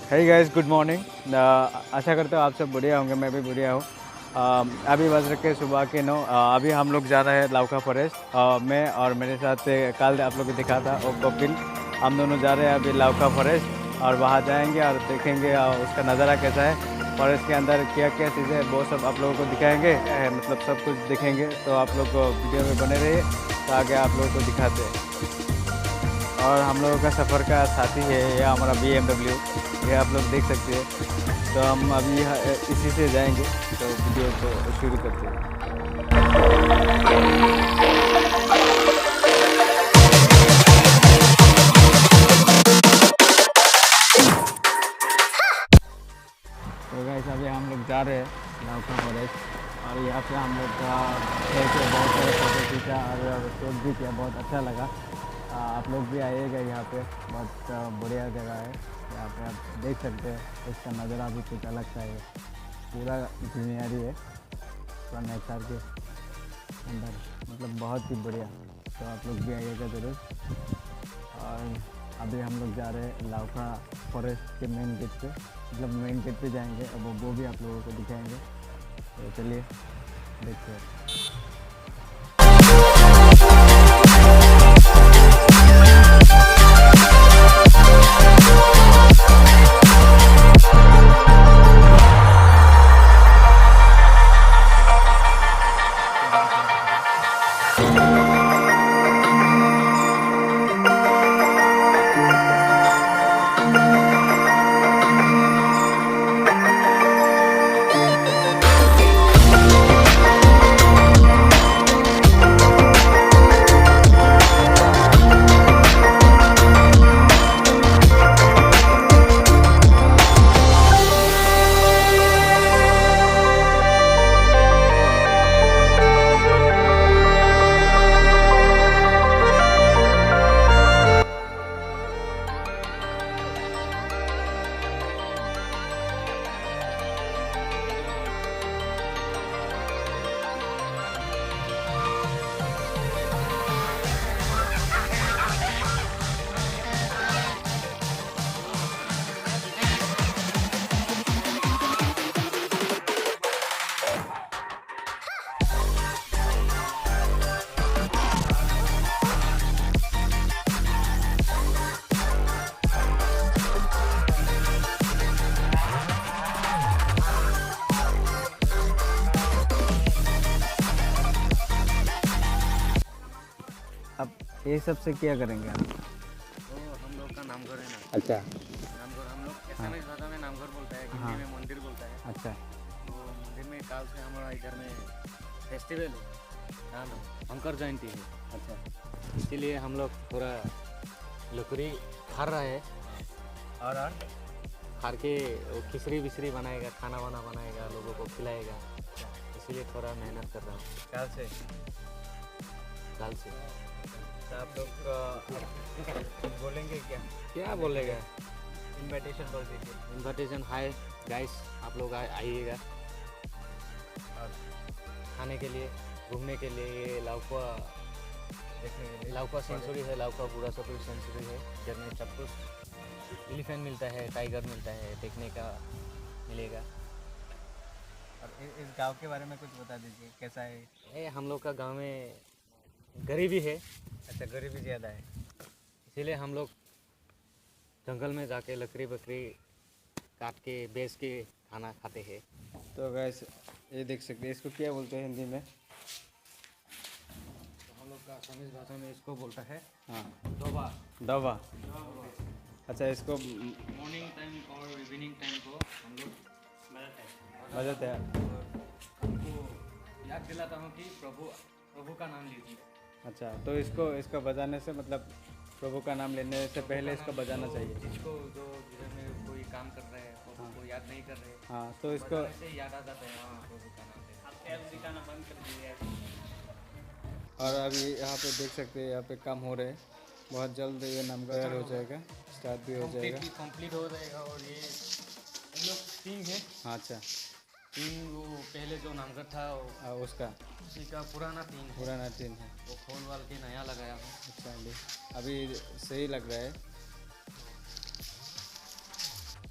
हे guys, good morning. आशा करता हूँ आप सब बढ़िया होंगे, मैं भी बढ़िया हूँ। अभी बज रखे सुबह के 9। अभी हम लोग जा रहे हैं लाउका फॉरेस्ट। मैं और मेरे साथ कल आप लोग को दिखा था और कपिल, हम दोनों जा रहे हैं अभी लाउका फॉरेस्ट और वहाँ जाएंगे और देखेंगे उसका नज़ारा कैसा है। फॉरेस्ट के अंदर क्या क्या चीज़ें हैं वो सब आप लोगों को दिखाएंगे, मतलब सब कुछ दिखेंगे। तो आप लोग को वीडियो में बने रहिए, तो आगे आप लोगों को दिखाते हैं। और हम लोगों का सफ़र का साथी है ये हमारा BMW, ये आप लोग देख सकते हैं। तो हम अभी इसी से जाएंगे, तो वीडियो को शुरू करते हैं। तो गाइस अभी हम लोग जा रहे हैं लाउका फॉरेस्ट और यहाँ पे हम लोग का बहुत सारे फोटो खींचा और शूट भी किया, बहुत अच्छा लगा। आप लोग भी आइएगा, यहाँ पे बहुत बढ़िया जगह है। यहाँ पे आप देख सकते हैं, इसका नज़ारा भी कुछ अलग सा है, पूरा ग्रीनरी है पूरा नेचर के अंदर, मतलब बहुत ही बढ़िया। तो आप लोग भी आइएगा ज़रूर। और अभी हम लोग जा रहे हैं लाउका फॉरेस्ट के मेन गेट पे, मतलब मेन गेट पे जाएंगे, अब वो भी आप लोगों को दिखाएंगे। तो चलिए देखते हैं। अब ये सब से क्या करेंगे हम? तो हम लोग का नामघर है ना। अच्छा। नामघर हम लोग एसामीज भाषा में नामघर बोलता है, हाँ। हिंदी में मंदिर बोलता है। अच्छा। तो मंदिर में काल से हमारा इधर में फेस्टिवल है, नाम है शंकर जयंती है। अच्छा। इसीलिए हम लोग थोड़ा लकड़ी खार रहा है और खार के वो खिचड़ी विचड़ी बनाएगा, खाना वाना बनाएगा, लोगों को खिलाएगा। इसीलिए थोड़ा मेहनत कर रहा हूँ कल से काल से। तो आप लोग बोलेंगे क्या? क्या बोलेगा? इनविटेशन बोल दीजिए। इन्विटेशन हाय गाइस, आप लोग आइएगा और खाने के लिए, घूमने के लिए। ये लाउका देखने लाउका सेंचुरी है, लाउका पूरा सफल सेंचुरी है। इधर में सब कुछ एलिफेंट मिलता है, टाइगर मिलता है, देखने का मिलेगा। और इस गांव के बारे में कुछ बता दीजिए, कैसा है? ये हम लोग का गांव में गरीबी है, अच्छा, गरीबी ज़्यादा है। इसीलिए हम लोग जंगल में जाके लकड़ी बकरी काट के बेच के खाना खाते हैं। तो गैस ये देख सकते हैं, इसको क्या बोलते हैं हिंदी में? तो हम लोग का असमीज भाषा में इसको बोलता है हाँ, डोबा। दवा। अच्छा, इसको मॉर्निंग टाइम और इवनिंग टाइम को हम लोग बजाते हैं। आपको याद दिलाता हूँ कि प्रभु का नाम लीजिए। अच्छा, तो इसको बजाने से मतलब प्रभु का नाम लेने से पहले इसको बजाना चाहिए। जिसको जो जीवन में कोई काम कर रहे हैं, प्रभु को याद नहीं कर रहे, हाँ, तो इसको बजाने से याद आ जाता है। हाँ, प्रभु का नाम ले। आप कैब सिखाना बंद कर दीजिए। और अभी यहाँ पे देख सकते हैं, यहाँ पे काम हो रहे हैं। बहुत जल्द ये नामकरण हो जाएगा, स्टार्ट भी हो जाएगा। कंप्लीट हो जाएगा। और ये हम लोग टीम है। हाँ, अच्छा। टीम वो पहले जो नामघर था उसका उसी का पुराना टीम है। पुराना टीम है। वो खोल वाल के नया लगाया हूँ। अच्छा, अभी सही लग रहा है।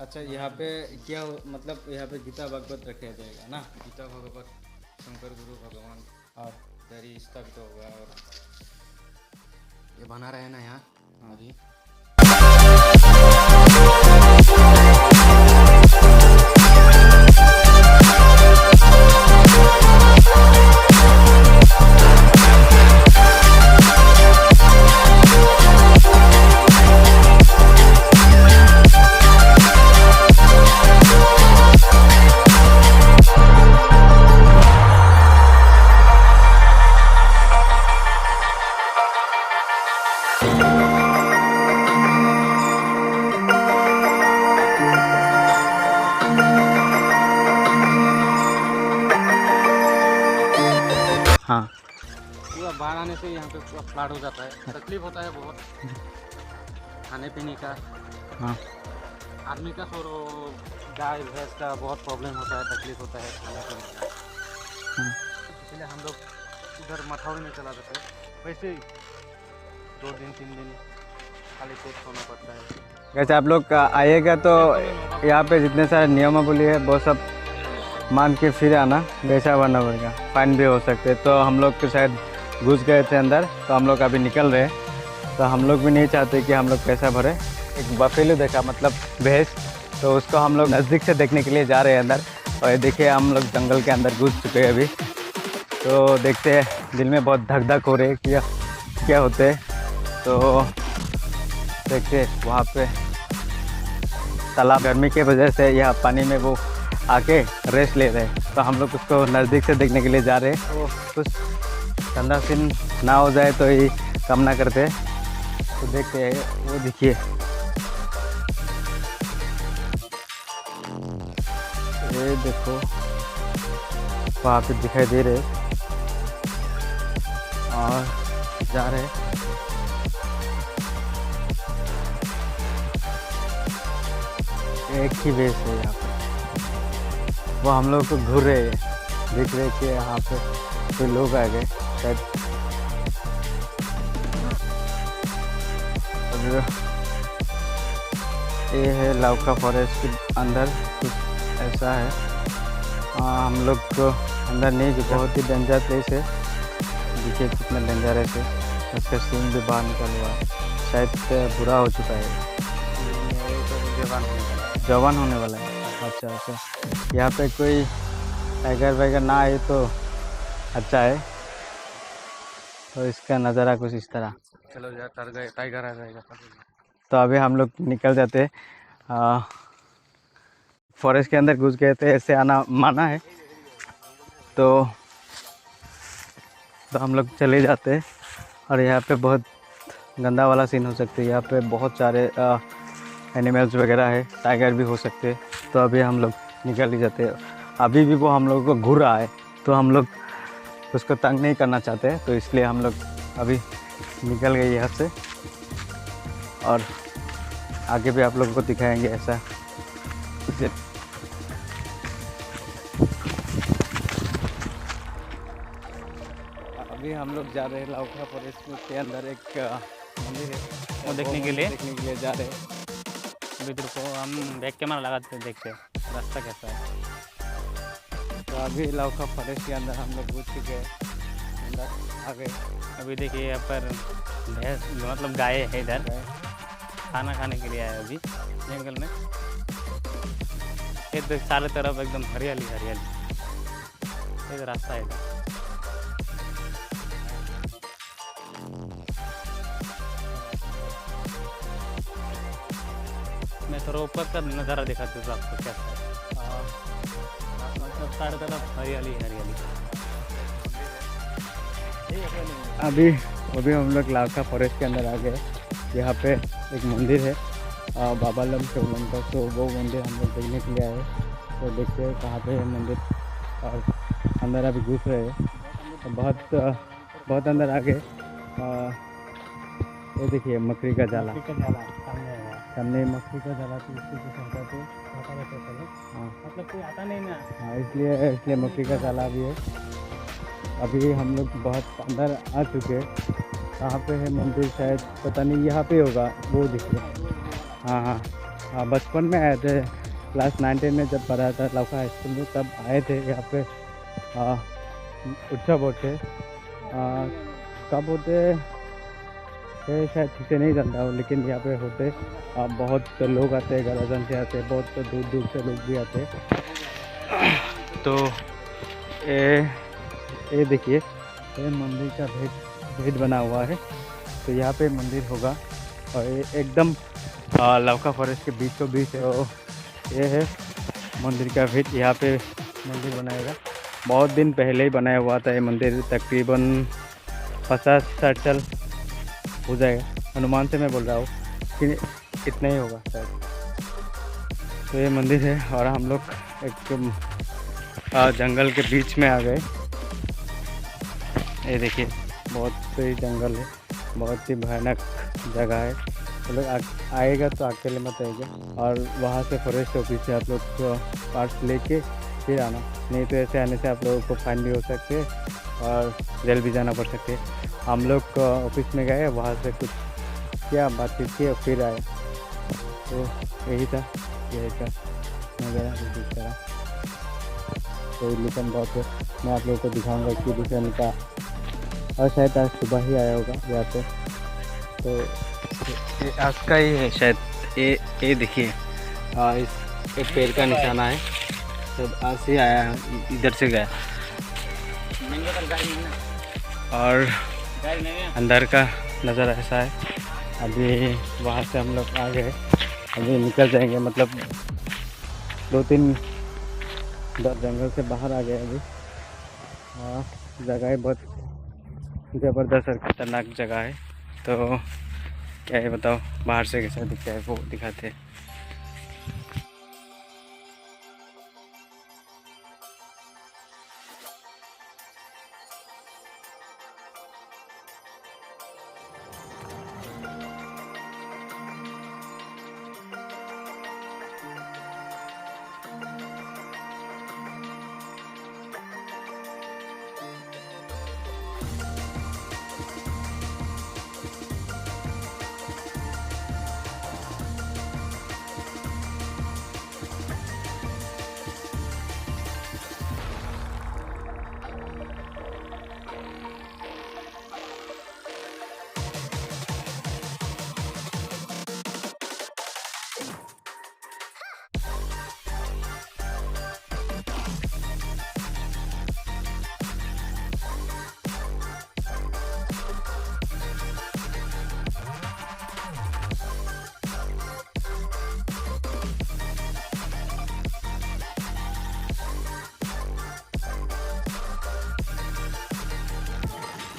अच्छा, यहाँ पे क्या मतलब यहाँ पे गीता भागवत रखा जाएगा ना? गीता भगवत, शंकर गुरु भगवान और दरी स्थापित होगा। और ये बना रहे हैं ना यहाँ अभी। हाँ पूरा बाढ़ आने से यहाँ पे पूरा फ्लड हो जाता है, तकलीफ होता है बहुत खाने पीने का। हाँ आदमी का और गाय भैंस का बहुत प्रॉब्लम होता है, तकलीफ होता है खाने पीने का। हाँ। इसलिए हम लोग इधर मथौड़ी में चला जाते हैं। वैसे ही 2 दिन 3 दिन खाली पेट सोना पड़ता है। वैसे आप लोग आइएगा तो यहाँ पे जितने सारे नियमावली है वो सब मान के फिर आना, पैसा भरना पड़ेगा, फाइन भी हो सकते। तो हम लोग के शायद घुस गए थे अंदर, तो हम लोग अभी निकल रहे हैं। तो हम लोग भी नहीं चाहते कि हम लोग पैसा भरें। एक बफेलो देखा, मतलब भैंस, तो उसको हम लोग नज़दीक से देखने के लिए जा रहे हैं अंदर। और ये देखिए हम लोग जंगल के अंदर घुस चुके हैं अभी। तो देखते हैं, दिल में बहुत धक धक हो रही है कि क्या होते हैं। तो देखते वहाँ पे तालाब, गर्मी की वजह से यहाँ पानी में वो आके रेस्ट ले रहे हैं। तो हम लोग उसको नज़दीक से देखने के लिए जा रहे हैं। तो कुछ ठंडा सीन ना हो जाए तो ही कामना करते हैं। तो देखते हैं, वो देखिए ये देखो वहाँ पे दिखाई दे रहे और जा रहे हैं। एक ही बेस है यहाँ पे, वो हम लोग को घूर रहे हैं, देख रहे कि यहाँ पे कोई लोग आ गए शायद। ये है लाउका फॉरेस्ट के अंदर, कुछ ऐसा है। हम लोग को अंदर नहीं, जो बहुत ही डेंजर प्लेस है। देखिए कितना डेंजरस है, उसका सीन भी बाहर निकल हुआ है, शायद बुरा हो चुका है, जवान होने वाला है। अच्छा अच्छा, यहाँ पे कोई टाइगर वाइगर ना आए तो अच्छा है। तो इसका नज़ारा कुछ इस तरह। चलो यार, टाइगर आ जाएगा। तो अभी हम लोग निकल जाते, फॉरेस्ट के अंदर घुस गए थे, ऐसे आना माना है। तो हम लोग चले जाते हैं। और यहाँ पे बहुत गंदा वाला सीन हो सकता है, यहाँ पे बहुत सारे एनिमल्स वगैरह है, टाइगर भी हो सकते हैं। तो अभी हम लोग निकल ही जाते हैं। अभी भी वो हम लोगों को घूर रहा है, तो हम लोग उसको तंग नहीं करना चाहते, तो इसलिए हम लोग अभी निकल गए यहाँ से। और आगे भी आप लोगों को दिखाएंगे ऐसा। अभी हम लोग जा रहे हैं लाउका फॉरेस्ट के अंदर, एक मंदिर है, वो देखने के लिए जा रहे हैं। अभी इधर को हम बैक कैमरा लगाते हैं, देखते हैं रास्ता कैसा है। तो अभी लाउका फॉरेस्ट के अंदर हम लोग घुस चुके हैं, अंदर आ गए। अभी देखिए यहाँ पर भैंस, मतलब गाय है इधर, खाना खाने के लिए आए अभी जंगल में। खेत चारों तरफ एकदम हरियाली हरियाली। एक रास्ता है इधर। मैं थोड़ा ऊपर का नज़ारा दिखाती हूँ आपको कैसा है। मतलब चारों तरफ हरियाली हरियाली। अभी हम लोग लाउका फॉरेस्ट के अंदर आ गए। यहाँ पे एक मंदिर है, बाबा लम चौलम का, तो वो मंदिर हम लोग देखने के लिए आए। तो देखते हैं कहाँ पे है मंदिर, और अंदर अभी घुस रहे हैं। तो बहुत अंदर आ गए। ये देखिए मकड़ी का जाला, सामने मकड़ी का जाला, तो इसको हाँ मतलब कोई आता नहीं ना। हाँ, इसलिए मकड़ी का जाला भी है। अभी हम लोग बहुत अंदर आ चुके हैं। कहाँ पे है मंदिर, शायद पता नहीं, यहाँ पे होगा, वो देखिए। हाँ हाँ, बचपन में आए थे, क्लास 9-10 में जब पढ़ा था लौका हाई स्कूल में, तब आए थे यहाँ पे। उत्सव होते कब होते ये शायद ठीक से नहीं जानता हूँ, लेकिन यहाँ पे होते। बहुत लोग आते हैं, गराजन से आते हैं, बहुत दूर दूर से लोग भी आते हैं। तो ये देखिए, ये मंदिर का भेद बना हुआ है। तो यहाँ पे मंदिर होगा और ये एकदम लौका फॉरेस्ट के बीचों बीच है। तो ये है मंदिर का भेद। यहाँ पे मंदिर बनाएगा, बहुत दिन पहले ही बनाया हुआ था ये मंदिर, तकरीबन 50-60 साल हो जाएगा, अनुमान से मैं बोल रहा हूँ कि इतना ही होगा शायद। तो ये मंदिर है और हम लोग एकदम जंगल के बीच में आ गए। ये देखिए, बहुत ही जंगल है, बहुत ही भयानक जगह है। तो लोग आएगा तो अकेले मत आएगा, और वहाँ से फॉरेस्ट ऑफिस से आप लोग पास लेके फिर आना, नहीं तो ऐसे आने से आप लोगों को फाइन भी हो सकते हैं और जेल भी जाना पड़ सकते है। हम लोग ऑफिस में गए, वहाँ से कुछ क्या बातचीत की और फिर आए। तो यही था, यही का नज़ारा जिस तरह। तो लिखन बहुत है, मैं आप लोगों को दिखाऊंगा कि लिखन का, और शायद आज सुबह ही आया होगा यहाँ पे। तो ये आज का ही है शायद। ये देखिए, इस एक पेड़ का निशाना है, तो आज ही आया है, इधर से गया। और अंदर का नज़ारा ऐसा है। अभी वहाँ से हम लोग आ गए, अभी निकल जाएंगे, मतलब 2-3 जंगल से बाहर आ गए अभी। जगह बहुत ज़बरदस्त और खतरनाक जगह है। तो क्या है बताओ, बाहर से कैसा दिखता है वो दिखाते हैं।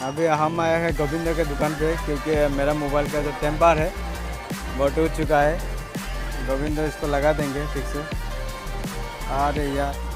अभी हम आए हैं गोविंदो के दुकान पे, क्योंकि मेरा मोबाइल का जो टेम्पर है वो टूट चुका है। गोविंदो इसको लगा देंगे ठीक से। अरे यार,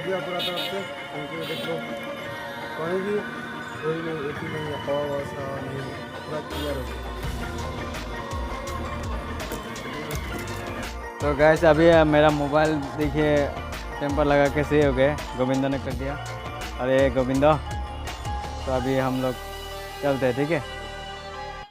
दिया पूरा तरफ से, क्योंकि देख लो कहीं भी कोई नहीं, एक ही नहीं, हवा वैसा नहीं, पूरा क्लियर है। तो गैस अभी मेरा मोबाइल देखिए टेम्पर लगा के सही हो गए, गोविंदो ने कर दिया। अरे गोविंदो, तो अभी हम लोग चलते हैं, ठीक है।